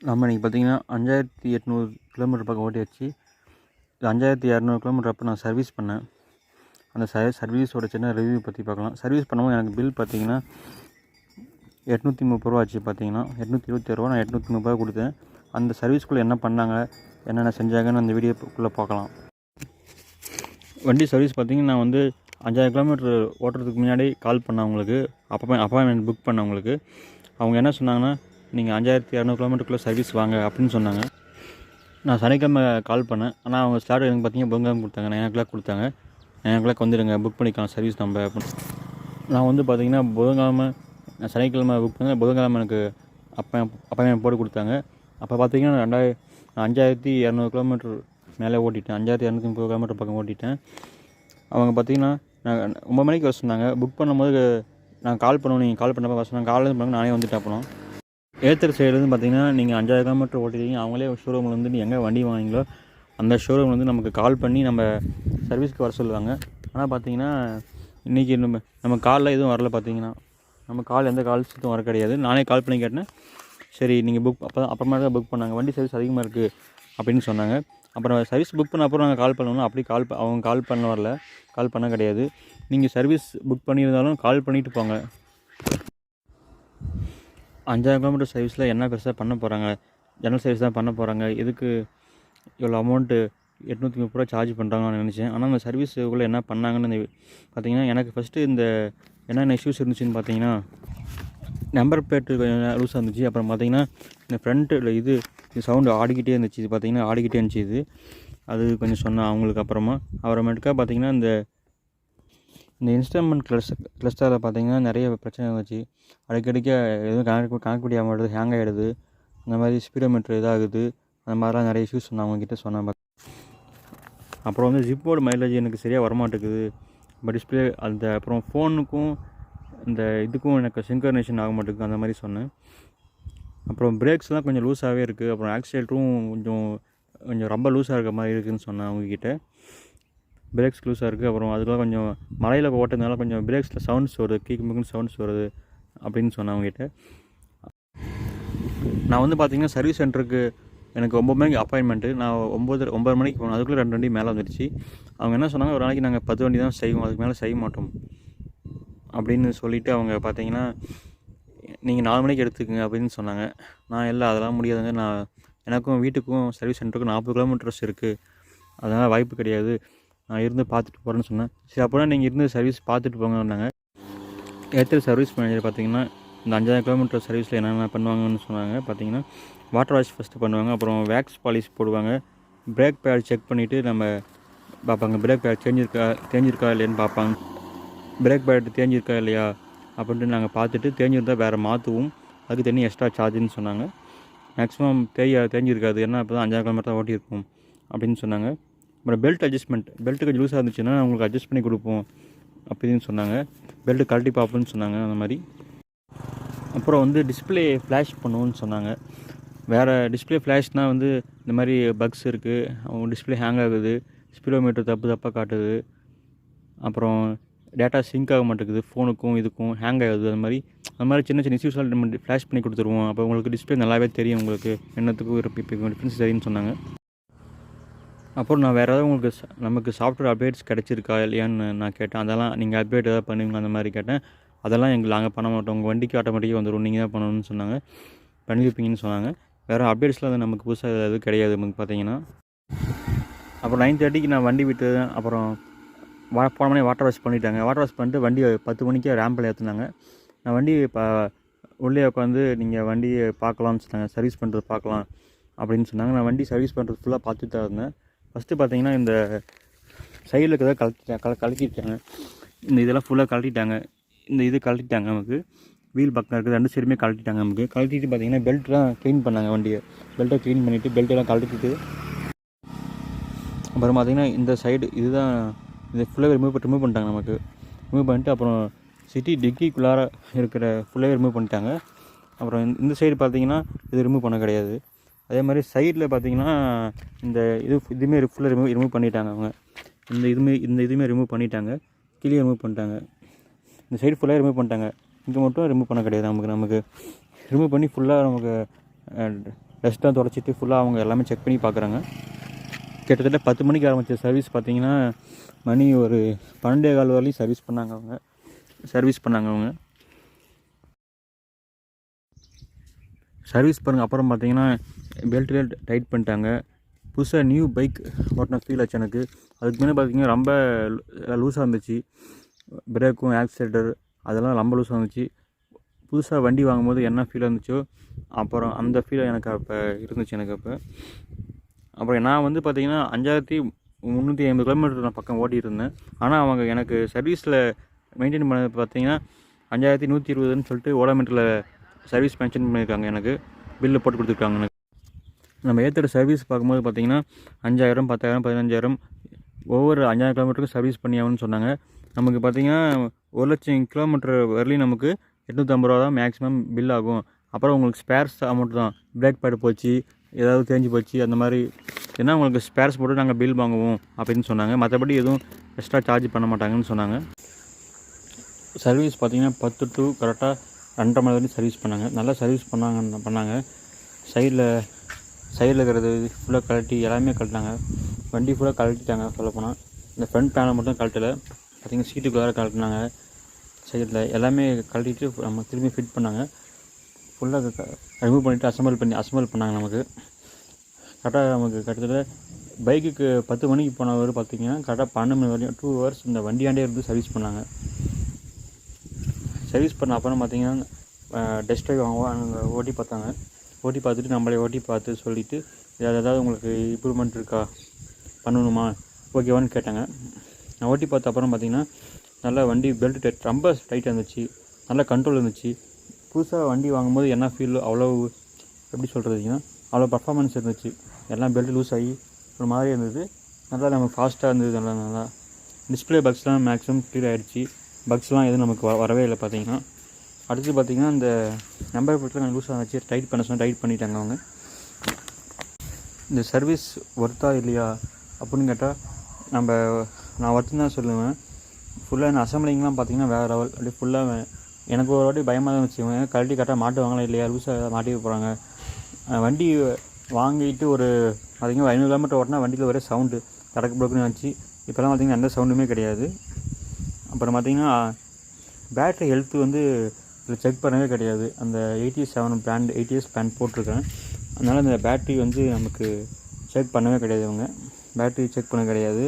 நம்ம இன்றைக்கி பார்த்திங்கன்னா 5800 கிலோமீட்டர் பக்கம் ஓட்டியாச்சு. இது 5200 கிலோமீட்டர் அப்போ நான் சர்வீஸ் பண்ணேன். அந்த சர்வீஸோட சின்ன ரிவ்யூ பற்றி பார்க்கலாம். சர்வீஸ் பண்ணும்போது எனக்கு பில் பார்த்திங்கன்னா ரூ. 830 ஆச்சு. பார்த்திங்கன்னா ரூ. 827 நான் ரூ. 830 கொடுத்தேன். அந்த சர்வீஸ்குள்ளே என்ன பண்ணாங்க, என்னென்ன செஞ்சாங்கன்னு அந்த வீடியோக்குள்ளே பார்க்கலாம். வண்டி சர்வீஸ் பார்த்திங்கன்னா நான் வந்து 5000 கிலோமீட்டர் ஓட்டுறதுக்கு முன்னாடி கால் பண்ணேன் அவங்களுக்கு. அப்பாயின்மெண்ட் புக் பண்ணேன் அவங்களுக்கு. அவங்க என்ன சொன்னாங்கன்னா, நீங்கள் 5200 கிலோமீட்டருக்குள்ளே சர்வீஸ் வாங்க அப்படின்னு சொன்னாங்க. நான் சனிக்கிழமை கால் பண்ணேன். ஆனால் அவங்க ஸ்லாட் எனக்கு பார்த்திங்கன்னா புதன்கிழமை கொடுத்தாங்க. 9 o'clock கொடுத்தாங்க. 9 o'clock வந்துடுங்க, புக் பண்ணிக்கலாம் சர்வீஸ் நம்ம அப்படின்னு. நான் வந்து பார்த்திங்கன்னா புதன்கிழமை, நான் சனிக்கிழமை புக் பண்ணேன். புதன்கிழமை எனக்கு அப்பாயின்மெண்ட் போட்டு கொடுத்தாங்க. அப்போ பார்த்திங்கன்னா நான் 5200 கிலோமீட்டர் மேலே ஓட்டிட்டேன். 5230 கிலோமீட்டர் பக்கம் ஓட்டிட்டேன். அவங்க பார்த்திங்கன்னா நான் 9 மணிக்கு வர சொன்னாங்க. புக் பண்ணும்போது நான் கால் பண்ணுவோம், நீங்கள் கால் பண்ணப்போ வர சொன்னாங்க. காலேருந்து பண்ணாங்க, நானே வந்துட்டேன். அப்புறம் ஏத்தர் சைடுலேருந்து பார்த்திங்கன்னா நீங்கள் 5000 கிலோமீட்டர் ஓட்டிட்டீங்க, அவங்களே ஷோரூமில் வந்து நீங்கள் எங்கே வண்டி வாங்கிங்களோ அந்த ஷோரூமில் வந்து நமக்கு கால் பண்ணி நம்ம சர்வீஸ்க்கு வர சொல்லுவாங்க. ஆனால் பார்த்திங்கன்னா இன்றைக்கி நம்ம காலில் எதுவும் வரல. பார்த்திங்கன்னா நம்ம கால் எந்த கால்ஸ் எதுவும் வர கிடையாது. நானே கால் பண்ணி கேட்டேன். சரி நீங்கள் அப்புறமா தான் புக் பண்ணாங்க. வண்டி சர்வீஸ் அதிகமாக இருக்குது அப்படின்னு சொன்னாங்க. அப்புறம் சர்வீஸ் புக் பண்ண அப்புறம் நாங்கள் கால் பண்ணணும். அப்படி அவங்க கால் பண்ண வரல, கால் பண்ண கிடையாது. நீங்கள் சர்வீஸ் புக் பண்ணியிருந்தாலும் கால் பண்ணிவிட்டு போங்க. 5000 கிலோமீட்டர் சர்வீஸில் என்ன பெருசாக பண்ண போகிறாங்க, ஜெனரல் சர்வீஸ் தான் பண்ண போகிறாங்க. இதுக்கு இவ்வளோ அமௌண்ட்டு 830 சார்ஜ் பண்ணுறாங்கன்னு நினச்சேன். ஆனால் அந்த சர்வீஸுக்குள்ளே என்ன பண்ணாங்கன்னு பார்த்திங்கன்னா, எனக்கு ஃபஸ்ட்டு இந்த என்னென்ன இஷ்யூஸ் இருந்துச்சுன்னு பார்த்திங்கன்னா, நம்பர் பிளேட்டு கொஞ்சம் லூஸாக இருந்துச்சு. அப்புறம் பார்த்திங்கன்னா இந்த ஃப்ரண்ட்டில் இது சவுண்டு ஆடிக்கிட்டே இருந்துச்சு. இது பார்த்திங்கன்னா ஆடிக்கிட்டே இருந்துச்சு. அது கொஞ்சம் சொன்னேன் அவங்களுக்கு. அப்புறமேட்டுக்கா பார்த்திங்கன்னா இந்த இன்ஸ்ட்ருமெண்ட் கிளஸ்டரில் பார்த்திங்கன்னா நிறைய பிரச்சனை இருந்துச்சு. அடிக்கடிக்க எதுவும் கனெக்ட் முடியாமல் மாட்டேது, ஹேங் ஆகிடுது. இந்த மாதிரி ஸ்பீடோமீட்டர் இதாகுது. அந்த மாதிரிலாம் நிறைய இஷ்யூஸ் அவங்கக்கிட்ட சொன்னேன். அப்புறம் வந்து ஜிப்போட மைலேஜ் எனக்கு சரியாக வரமாட்டேங்குது. இப்போ டிஸ்பிளே அப்புறம் ஃபோனுக்கும் இந்த இதுக்கும் எனக்கு சிங்க்ரனைசேஷன் ஆக மாட்டேங்குது, அந்த மாதிரி சொன்னேன். அப்புறம் பிரேக்ஸ்லாம் கொஞ்சம் லூஸாகவே இருக்குது. அப்புறம் ஆக்சிலேட்டரும் கொஞ்சம் ரொம்ப லூஸாக இருக்க மாதிரி இருக்குதுன்னு சொன்னேன் அவங்கக்கிட்ட. பிரேக்ஸ் லூஸாக இருக்குது. அப்புறம் அதுக்கெலாம் கொஞ்சம் மலையில் ஓட்டுறதுனால கொஞ்சம் பிரேக்ஸில் சவுண்ட்ஸ் வருது, கீக்குன்னு சவுண்ட்ஸ் வருது அப்படின்னு சொன்னேன் அவங்ககிட்ட. நான் வந்து பார்த்திங்கன்னா சர்வீஸ் சென்டருக்கு எனக்கு 9 மணிக்கு அப்பாயின்மெண்ட்டு. நான் 9 மணிக்கு போனேன். அதுக்குள்ளே 2 வண்டி மேலே வந்துடுச்சு. அவங்க என்ன சொன்னாங்க, ஒரு நாளைக்கு நாங்கள் 10 வண்டி தான் செய்வோம், அதுக்கு மேலே செய்ய மாட்டோம் அப்படின்னு சொல்லிவிட்டு அவங்க பார்த்திங்கன்னா நீங்கள் 4 மணிக்கு எடுத்துக்கங்க அப்படின்னு சொன்னாங்க. நான் இல்லை, அதெல்லாம் முடியாதுங்க, எனக்கும் வீட்டுக்கும் சர்வீஸ் சென்டருக்கும் 40 கிலோமீட்டர்ஸ் இருக்குது, அதனால் வாய்ப்பு கிடையாது, நான் இருந்து பார்த்துட்டு போகிறேன்னு சொன்னேன். சரி அப்படின்னா நீங்கள் இருந்து சர்வீஸ் பார்த்துட்டு போங்கன்னாங்க. ஏர்டெல் சர்வீஸ் மேனேஜர் பார்த்திங்கன்னா இந்த 5000 கிலோமீட்டர் சர்வீஸில் என்னென்ன பண்ணுவாங்கன்னு சொன்னாங்க. பார்த்திங்கன்னா வாட்டர் வாஷ் ஃபஸ்ட்டு பண்ணுவாங்க. அப்புறம் வேக்ஸ் பாலிஷ் போடுவாங்க. பிரேக் பேட் செக் பண்ணிவிட்டு நம்ம பார்ப்பாங்க, பிரேக் பேட் தேஞ்சிருக்கா இல்லையான்னு பார்ப்பாங்க. பிரேக் பேட் தேஞ்சிருக்கா இல்லையா அப்படின்ட்டு நாங்கள் பார்த்துட்டு, தேஞ்சிருந்தால் வேறு மாற்றுவோம், அதுக்கு தண்ணி எக்ஸ்ட்ரா சார்ஜுன்னு சொன்னாங்க. மேக்ஸிமம் தேஞ்சிருக்காது, ஏன்னா இப்போ தான் 5000 கிலோமீட்டர் தான் ஓட்டியிருப்போம் அப்படின்னு சொன்னாங்க. அப்புறம் பெல்ட் அட்ஜஸ்ட்மெண்ட், பெல்ட்டு கொஞ்சம் லூஸாக இருந்துச்சுன்னா உங்களுக்கு அட்ஜஸ்ட் பண்ணி கொடுப்போம் அப்படின்னு சொன்னாங்க. பெல்ட்டு கழட்டி பார்ப்போன்னு சொன்னாங்க அந்த மாதிரி. அப்புறம் வந்து டிஸ்பிளே ஃப்ளாஷ் பண்ணுவோன்னு சொன்னாங்க. வேறு டிஸ்பிளே ஃப்ளாஷ்னால் வந்து இந்த மாதிரி பக்ஸ் இருக்குது, அவங்க டிஸ்பிளே ஹேங் ஆகுது, ஸ்பீடோமீட்டர் தப்பாக காட்டுது, அப்புறம் டேட்டா சிங்க் ஆக மாட்டேங்குது, ஃபோனுக்கும் இதுக்கும் ஹேங் ஆகுது. அந்த மாதிரி சின்ன சின்ன இஷ்யூஸ்லாம் நம்ம ஃப்ளாஷ் பண்ணி கொடுத்துருவோம். அப்போ உங்களுக்கு டிஸ்பிளே நல்லாவே தெரியும், உங்களுக்கு என்னத்துக்கும் இப்போ டிஃப்ரென்ஸ் தெரியும்னு சொன்னாங்க. அப்புறம் நான் வேறு ஏதாவது நமக்கு சாஃப்ட்வேர் அப்டேட்ஸ் கிடச்சிருக்கா இல்லையான்னு நான் கேட்டேன். அதெல்லாம் நீங்கள் அப்டேட் எதாவது பண்ணுவீங்க அந்த மாதிரி கேட்டேன். அதெல்லாம் நாங்கள் பண்ண மாட்டோம், உங்கள் வண்டிக்கு ஆட்டோமேட்டிக்காக வந்துடும், நீங்கள் தான் பண்ணணும்னு சொன்னாங்க. பண்ணியிருப்பீங்கன்னு சொன்னாங்க. வேறு அப்டேட்ஸ்லாம் அது நமக்கு புதுசாக எதுவும் கிடையாது நமக்கு பார்த்திங்கன்னா. அப்புறம் 9:30க்கு நான் வண்டி விட்டு, அப்புறம் போன மணி வாட்டர் வாஷ் பண்ணிட்டாங்க. வாட்டர் வாஷ் பண்ணிட்டு வண்டி 10 மணிக்கு ரேம்பில் ஏற்றுனாங்க. நான் வண்டி உள்ளே உட்காந்து நீங்கள் வண்டியை பார்க்கலாம்னு சொன்னாங்க, சர்வீஸ் பண்ணுறது பார்க்கலாம் அப்படின்னு சொன்னாங்க. நான் வண்டி சர்வீஸ் பண்ணுறது ஃபுல்லாக பார்த்துட்டு தான் இருந்தேன். ஃபஸ்ட்டு பார்த்திங்கன்னா இந்த சைடில் இருக்கிறத கழட்டிட்டாங்க. இந்த இதெல்லாம் ஃபுல்லாக கழட்டிட்டாங்க. இந்த இது கழட்டிட்டாங்க நமக்கு. வீல் பக்கம் இருக்குது 2 சைடுமே கழட்டிட்டாங்க நமக்கு. கழட்டிட்டு பார்த்திங்கன்னா பெல்ட்லாம் க்ளீன் பண்ணாங்க. வண்டியை பெல்ட்டை க்ளீன் பண்ணிவிட்டு பெல்ட்டெல்லாம் கழட்டிட்டு, அப்புறம் பார்த்திங்கன்னா இந்த சைடு இதுதான், இதை ஃபுல்லாகவே ரிமூவ் பண்ணிட்டாங்க நமக்கு. ரிமூவ் பண்ணிட்டு அப்புறம் சிட்டி டிக்கிக்குள்ளார இருக்கிற ஃபுல்லாகவே ரிமூவ் பண்ணிட்டாங்க. அப்புறம் இந்த சைடு பார்த்திங்கன்னா இது ரிமூவ் பண்ண கிடையாது. அதே மாதிரி சைடில் பார்த்திங்கன்னா இந்த இதுவுமே ஃபுல்லாக ரிமூவ் பண்ணிட்டாங்க அவங்க. இந்த இதுவுமே ரிமூவ் பண்ணிட்டாங்க, கீழே ரிமூவ் பண்ணிட்டாங்க. இந்த சைடு ஃபுல்லாக ரிமூவ் பண்ணிட்டாங்க, இங்கே மட்டும் ரிமூவ் பண்ண கிடையாது. நமக்கு ரிமூவ் பண்ணி ஃபுல்லாக நமக்கு டஸ்ட்லாம் தொடச்சிட்டு ஃபுல்லாக அவங்க எல்லாமே செக் பண்ணி பார்க்குறாங்க. கிட்டத்தட்ட 10 மணிக்கு ஆரம்பித்த சர்வீஸ் பார்த்திங்கன்னா மணி ஒரு 12:15 வரலையும் சர்வீஸ் பண்ணாங்க அவங்க. சர்வீஸ் பாருங்கள். அப்புறம் பார்த்திங்கன்னா பெல்ட்லேயே டைட் பண்ணிட்டாங்க. புதுசாக நியூ பைக் ஓட்டின ஃபீல் ஆச்சு எனக்கு. அதுக்கு முன்னே பார்த்திங்கன்னா ரொம்ப லூஸாக இருந்துச்சு. பிரேக்கும் ஆக்சிலேட்டர் அதெல்லாம் ரொம்ப லூஸாக இருந்துச்சு. புதுசாக வண்டி வாங்கும்போது என்ன ஃபீல் இருந்துச்சோ அப்புறம் அந்த ஃபீல் எனக்கு அப்போ இருந்துச்சு அப்புறம் நான் வந்து பார்த்திங்கன்னா 5350 கிலோமீட்டர் நான் பக்கம் ஓட்டிகிட்டு ஆனால் அவங்க எனக்கு சர்வீஸில் மெயின்டைன் பண்ணது பார்த்திங்கன்னா 5120ன்னு சொல்லிட்டு ஓடோமீட்டரில் சர்வீஸ் மென்ஷன் பண்ணியிருக்காங்க. எனக்கு பில்லு போட்டு கொடுத்துருக்காங்க. எனக்கு நம்ம ஏற்றுற சர்வீஸ் பார்க்கும்போது பார்த்திங்கன்னா 5000 10,000 15,000 ஒவ்வொரு 5000 கிலோமீட்டருக்கும் சர்வீஸ் பண்ணி ஆகணும்னு சொன்னாங்க. நமக்கு பார்த்திங்கன்னா 1,00,000 கிலோமீட்டர் வரலையும் நமக்கு 850 ரூபா தான் மேக்ஸிமம் பில் ஆகும். அப்புறம் உங்களுக்கு ஸ்பேர்ஸ் அமௌண்ட் தான். பிரேக் பேடு போச்சு, ஏதாவது தேஞ்சு போச்சு, அந்த மாதிரி ஏன்னா உங்களுக்கு ஸ்பேர்ஸ் போட்டு நாங்கள் பில் வாங்குவோம் அப்படின்னு சொன்னாங்க. மற்றபடி எதுவும் எக்ஸ்ட்ரா சார்ஜ் பண்ண மாட்டாங்கன்னு சொன்னாங்க. சர்வீஸ் பார்த்திங்கன்னா 10 to கரெக்டாக 2.5 மணி வரைக்கும் சர்வீஸ் பண்ணாங்க. நல்லா சர்வீஸ் பண்ணாங்க. சைடில் இருக்கிறது ஃபுல்லாக கழட்டி எல்லாமே கழட்டினாங்க. வண்டி ஃபுல்லாக கழட்டிட்டாங்க. சொல்லப்போனால் இந்த ஃப்ரண்ட் பேனல் மட்டும் கழட்டலை. பார்த்திங்கன்னா சீட்டுக்குள்ளார கழட்டினாங்க. சைடில் எல்லாமே கழட்டிட்டு நம்ம திரும்பி ஃபிட் பண்ணாங்க. ஃபுல்லாக ரிமூவ் பண்ணிவிட்டு அசம்பிள் பண்ணாங்க. நமக்கு கரெக்டாக நமக்கு கிட்டத்தட்ட பைக்குக்கு 10 மணிக்கு போனவர் பார்த்திங்கன்னா கரெக்டாக 12 மணி வரையும் 2 hours இந்த வண்டியாண்டே இருந்து சர்வீஸ் பண்ணாங்க. சர்வீஸ் பண்ண அப்புறம் பார்த்திங்கன்னா டெஸ்ட் ட்ரைவ் அங்கே ஓட்டி பார்த்துட்டு நம்மளே ஓட்டி பார்த்து சொல்லிவிட்டு ஏதாவது உங்களுக்கு இம்ப்ரூவ்மெண்ட் இருக்கா, பண்ணணுமா, ஓகேவான்னு கேட்டாங்க. நான் ஓட்டி பார்த்த அப்புறம் பார்த்திங்கன்னா நல்லா வண்டி பெல்ட் ரொம்ப டைட்டாக இருந்துச்சு. நல்லா கண்ட்ரோல் இருந்துச்சு. புதுசாக வண்டி வாங்கும்போது என்ன ஃபீல் அவ்வளோ எப்படி சொல்கிறதுங்கன்னா அவ்வளோ பர்ஃபார்மன்ஸ் இருந்துச்சு. எல்லாம் பெல்ட் லூஸ் ஆகி ஒரு மாதிரி இருந்தது. நல்லா நமக்கு ஃபாஸ்ட்டாக இருந்தது. நல்லா டிஸ்பிளே பக்ஸ்லாம் மேக்ஸிமம் க்ளியர் ஆகிடுச்சு. பக்ஸ்லாம் எதுவும் நமக்கு வரவே இல்லை. பார்த்திங்கன்னா அடுத்து பார்த்திங்கன்னா இந்த நம்பர் பிளேட்லாம் கொஞ்சம் லூஸாக இருந்துச்சு. டைட் பண்ண சொன்னால் டைட் பண்ணிட்டாங்க அவங்க. இந்த சர்வீஸ் ஒர்த்தா இல்லையா அப்படின்னு கேட்டால் நான் ஒர்த்துன்னு தான் சொல்லுவேன். ஃபுல்லாக இந்த அசம்பிளிங்லாம் பார்த்திங்கன்னா வேறு லெவல். அப்படியே ஃபுல்லாக எனக்கு ஒரு வாட்டி பயமாக தான் வச்சுக்கோங்க. கழட்டி கரெக்டாக மாட்டுவாங்களா இல்லையா, லூஸாக மாட்டி போகிறாங்க. வண்டி வாங்கிட்டு ஒரு பார்த்திங்கன்னா 500 கிலோமீட்டர் ஓட்டினா வண்டியில் ஒரே சவுண்டு தடக்கு புடக்குன்னு வந்துச்சு. இப்போலாம் பார்த்திங்கன்னா எந்த சவுண்டுமே கிடையாது. அப்புறம் பார்த்திங்கன்னா பேட்ரி ஹெல்த்து வந்து இதில் செக் பண்ணவே கிடையாது. அந்த 87 பிராண்ட் போட்டிருக்கேன். அதனால் இந்த பேட்ரி வந்து நமக்கு செக் பண்ணவே கிடையாது. அவங்க பேட்ரி செக் பண்ண கிடையாது.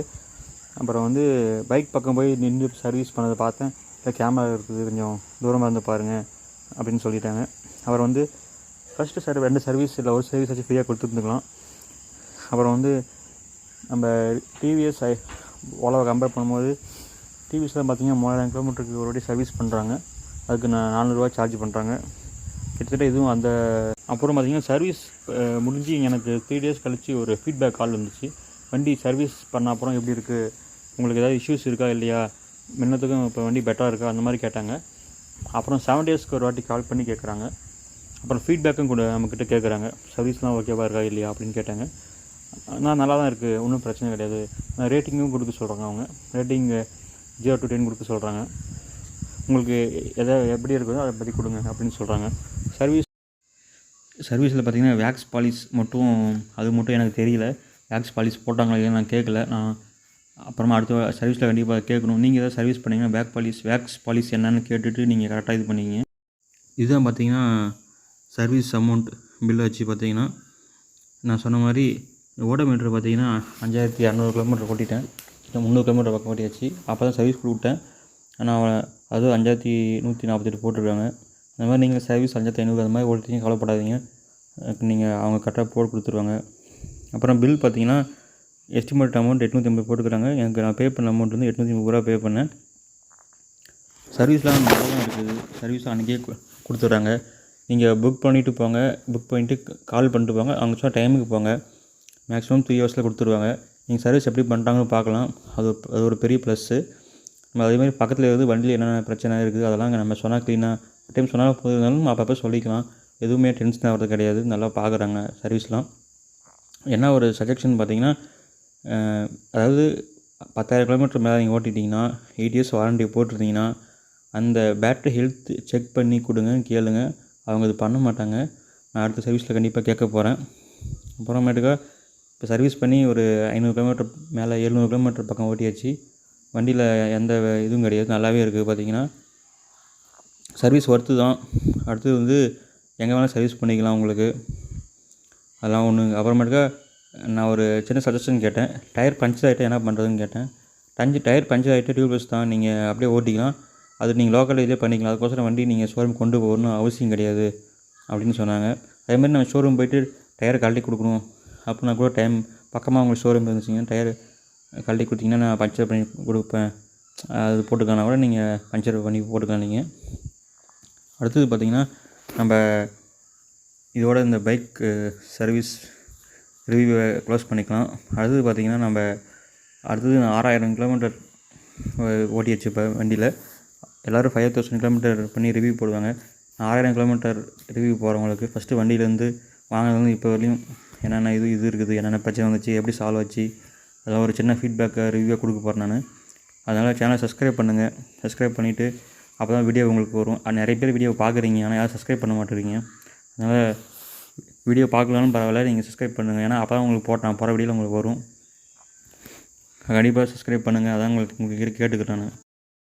அப்புறம் வந்து பைக் பக்கம் போய் நின்று சர்வீஸ் பண்ணதை பார்த்தேன். இல்லை கேமரா இருக்குது, கொஞ்சம் தூரமாக இருந்து பாருங்கள் அப்படின்னு சொல்லிட்டாங்க. அப்புறம் வந்து ஃபஸ்ட்டு 2 சர்வீஸ் இல்லை ஒரு சர்வீஸ் வச்சு ஃப்ரீயாக கொடுத்துருந்துக்கலாம். அப்புறம் வந்து நம்ம டிவிஎஸ் ஓலாவை கம்பேர் பண்ணும்போது டிவிஎஸ்லாம் பார்த்திங்கன்னா 3000 கிலோமீட்டருக்கு ஒரு வாட்டி சர்வீஸ் பண்ணுறாங்க. அதுக்கு நான் 400 ரூபா சார்ஜ் பண்ணுறாங்க. கிட்டத்தட்ட இதுவும் அந்த அப்புறம் பார்த்திங்கன்னா சர்வீஸ் முடிஞ்சு எனக்கு 3 days கழித்து ஒரு ஃபீட்பேக் கால் வந்துச்சு. வண்டி சர்வீஸ் பண்ண அப்புறம் எப்படி இருக்குது, உங்களுக்கு ஏதாவது இஷ்யூஸ் இருக்கா இல்லையா, முன்னத்துக்கும் இப்போ வண்டி பெட்டராக இருக்கா, அந்த மாதிரி கேட்டாங்க. அப்புறம் 7 daysக்கு ஒரு வாட்டி கால் பண்ணி கேட்குறாங்க. அப்புறம் ஃபீட்பேக்கும் கூட நம்மக்கிட்ட கேட்குறாங்க. சர்வீஸ்லாம் ஓகேவா இருக்கா இல்லையா அப்படின்னு கேட்டாங்க. நான் நல்லா தான் இருக்குது, ஒன்றும் பிரச்சனை கிடையாது. ரேட்டிங்கும் கொடுக்க சொல்கிறாங்க. அவங்க ரேட்டிங் 0 to 10 கொடுக்க சொல்கிறாங்க. உங்களுக்கு எப்படி இருக்குதோ அதை பற்றி கொடுங்க அப்படின்னு சொல்கிறாங்க. சர்வீஸில் பார்த்திங்கன்னா வேக்ஸ் பாலிஷ் மட்டும் எனக்கு தெரியல. வேக்ஸ் பாலிஷ் போட்டாங்களா இல்லையா நான் கேட்கல. நான் அப்புறமா அடுத்த சர்வீஸில் கண்டிப்பாக கேட்கணும். நீங்கள் எதாவது சர்வீஸ் பண்ணிங்கன்னா வேக்ஸ் பாலிஷ் என்னென்னு கேட்டுட்டு நீங்கள் கரெக்டாக இது பண்ணிக்கிங்க. இதுதான் பார்த்திங்கன்னா சர்வீஸ் அமௌண்ட் பில்லு வச்சு பார்த்திங்கன்னா நான் சொன்ன மாதிரி ஓடோமீட்டர் பார்த்திங்கன்னா 5200 கிலோமீட்டர் ஓட்டிட்டேன். 300 கிலோமீட்டர் பக்கம் ஓட்டியாச்சு. அப்போ தான் சர்வீஸ் கொடுத்தேன். ஆனால் அதுவும் 5148 போட்டிருக்காங்க. அந்த மாதிரி நீங்கள் சர்வீஸ் 5500 அந்த மாதிரி ஓட்டிங்க, கவலைப்படாதீங்க. நீங்கள் அவங்க கரெக்டாக போட்டு கொடுத்துருவாங்க. அப்புறம் பில் பார்த்திங்கன்னா எஸ்டிமேட் அமௌண்ட் 850 போட்டுக்கிறாங்க. எனக்கு நான் பே பண்ண அமௌண்ட் வந்து 830 ரூபா பே பண்ணேன். சர்வீஸ்லாம் நல்லா தான் இருக்குது. சர்வீஸ் அன்றைக்கே கொடுத்துட்றாங்க. நீங்கள் புக் பண்ணிவிட்டு போங்க, புக் பண்ணிவிட்டு கால் பண்ணிட்டு போங்க. அவங்க சொன்ன டைமுக்கு போங்க. மேக்ஸிமம் 3 hours கொடுத்துருவாங்க. நீங்கள் சர்வீஸ் எப்படி பண்ணுறாங்கன்னு பார்க்கலாம். அது ஒரு பெரிய ப்ளஸ்ஸு. நம்ம அதேமாதிரி பக்கத்தில் இருந்து வண்டியில் என்னென்ன பிரச்சனை இருக்குது அதெல்லாம் நம்ம சொன்னால் க்ளீனாக டைம் சொன்னால் போயிருந்தாலும் அப்பப்போ சொல்லிக்கலாம். எதுவுமே டென்ஷன் ஆகிறது கிடையாது. நல்லா பார்க்குறாங்க சர்வீஸ்லாம். என்ன ஒரு சஜெக்ஷன் பார்த்திங்கன்னா, அதாவது 10,000 கிலோமீட்டர் மேலே நீங்கள் ஓட்டிட்டிங்கன்னா 8 years வாரண்டி போட்டிருந்தீங்கன்னா அந்த பேட்ரி ஹெல்த் செக் பண்ணி கொடுங்கன்னு கேளுங்க. அவங்க இது பண்ண மாட்டாங்க. நான் அடுத்த சர்வீஸில் கண்டிப்பாக கேட்க போகிறேன். அப்புறமேட்டுக்கா இப்போ சர்வீஸ் பண்ணி ஒரு 500 கிலோமீட்டர் மேலே 700 கிலோமீட்டர் பக்கம் ஓட்டியாச்சு. வண்டியில் எந்த இதுவும் கிடையாது, நல்லாவே இருக்குது. பார்த்தீங்கன்னா சர்வீஸ் ஒர்த்து தான். அடுத்தது வந்து எங்கே வேணாலும் சர்வீஸ் பண்ணிக்கலாம் உங்களுக்கு, அதெல்லாம் ஒன்று. அப்புறமேட்டுக்கா நான் ஒரு சின்ன சஜஷன் கேட்டேன். டயர் பஞ்சர் ஆகிட்டா என்ன பண்ணுறதுன்னு கேட்டேன். டயர் பஞ்சர் ஆகிட்டா டியூப்லெஸ் தான், நீங்கள் அப்படியே ஓட்டிக்கலாம், அது நீங்கள் லோக்கல் இதிலே பண்ணிக்கலாம், அதுக்கோசரம் வண்டி நீங்கள் ஷோரூம் கொண்டு போகணும்னு அவசியம் கிடையாது அப்படின்னு சொன்னாங்க. அதேமாதிரி நம்ம ஷோரூம் போய்ட்டு டயரை கழட்டி கொடுக்கணும் அப்படின்னா கூட டைம் பக்கமாக உங்களுக்கு ஷோரூம் இருந்துச்சிங்கன்னா டயர் கழட்டி கொடுத்தீங்கன்னா நான் பஞ்சர் பண்ணி கொடுப்பேன், அது போட்டுக்கலாம் கூட நீங்கள் பஞ்சர் பண்ணி போட்டுக்கலாம் நீங்கள். அடுத்தது பார்த்திங்கன்னா நம்ம இதோட இந்த பைக் சர்வீஸ் ரிவ்யூவை க்ளோஸ் பண்ணிக்கலாம். அடுத்தது பார்த்திங்கன்னா நம்ம அடுத்தது 6000 கிலோமீட்டர் ஓட்டியாச்சு. இப்போ வண்டியில் எல்லோரும் 5000 கிலோமீட்டர் பண்ணி ரிவ்யூ போடுவாங்க. 6000 கிலோமீட்டர் ரிவ்யூ போகிறவங்களுக்கு ஃபஸ்ட்டு வண்டியிலேருந்து வாங்கினதுலேருந்து இப்போ வரையும் என்னென்ன இது இருக்குது, என்னென்ன பிரச்சனை வந்துச்சு, எப்படி சால்வ் ஆச்சு, அதெல்லாம் ஒரு சின்ன ஃபீட்பேக்கை ரிவ்யூவாக கொடுக்க போகிறேன் நான். அதனால் சேனலை சப்ஸ்கிரைப் பண்ணுங்கள். சப்ஸ்கிரைப் பண்ணிவிட்டு அப்போ தான் வீடியோ உங்களுக்கு வரும். நிறைய பேர் வீடியோ பார்க்குறீங்க, ஆனால் யாரும் சப்ஸ்கிரைப் பண்ண மாட்டேறீங்க. அதனால் வீடியோ பார்க்கலான்னு பரவாயில்ல, நீங்கள் சப்ஸ்கிரைப் பண்ணுங்கள். ஏன்னா அப்போ தான் உங்களுக்கு நான் போகிற வீடியோவில் உங்களுக்கு வரும். கண்டிப்பாக சப்ஸ்கிரைப் பண்ணுங்கள், அதான் உங்களுக்கு கேட்டுக்கிறேன் நான்.